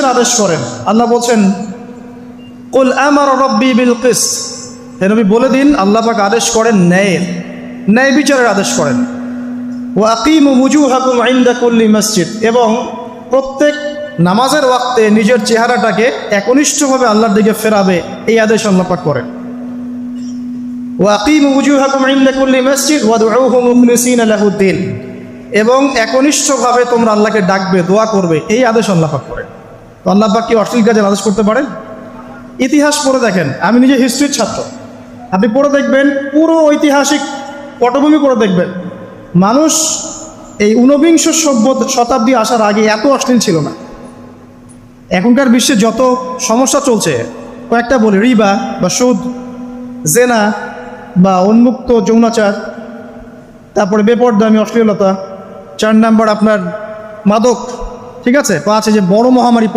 কিসের আদেশ করেন? আল্লাহ বলছেন, কুল আমারা রাব্বি বিল কিসত, হে নবী বলে দিন আল্লাহ পাক আদেশ করেন ন্যায়ের, ন্যায় বিচারের আদেশ করেন। ওয়া আকিমু ওয়ুজুহাকুম ইনদা কুল্লি মসজিদ, এবং প্রত্যেক নামাজের ওয়াক্তে নিজের চেহারাটাকে একনিষ্ঠভাবে আল্লাহর দিকে ফেরাবে, এই আদেশ আল্লাহ পাক করেন। ওয়া আকিমু ওয়ুজুহাকুম ইনদা কুল্লি মসজিদ ওয়াদউহু মুখলিসিনা লাহুদ্দিন, এবং একনিষ্ঠভাবে তোমরা আল্লাহকে ডাকবে, দোয়া করবে, এই আদেশ আল্লাহ পাক করেন। তো আল্লাহ পাক কি অশ্লীল কাজের আদেশ করতে পারেন? ইতিহাস পড়ে দেখেন, আমি নিজে হিস্ট্রির ছাত্র, আপনি পড়ে দেখবেন, পুরো ঐতিহাসিক পটভূমি পড়ে দেখবেন, মানুষ এই ঊনবিংশ শতাব্দী আসার আগে এত অশ্লীল ছিল না। এখনকার বিশ্বে যত সমস্যা চলছে, কয়েকটা বলি, রিবা বা সুদ, জেনা বা উন্মুক্ত যৌনাচার, তারপরে বেপরদামি অশ্লীলতা, 4 নাম্বার আপনার মাদক, ঠিক আছে, 5 যে বড় মহামারী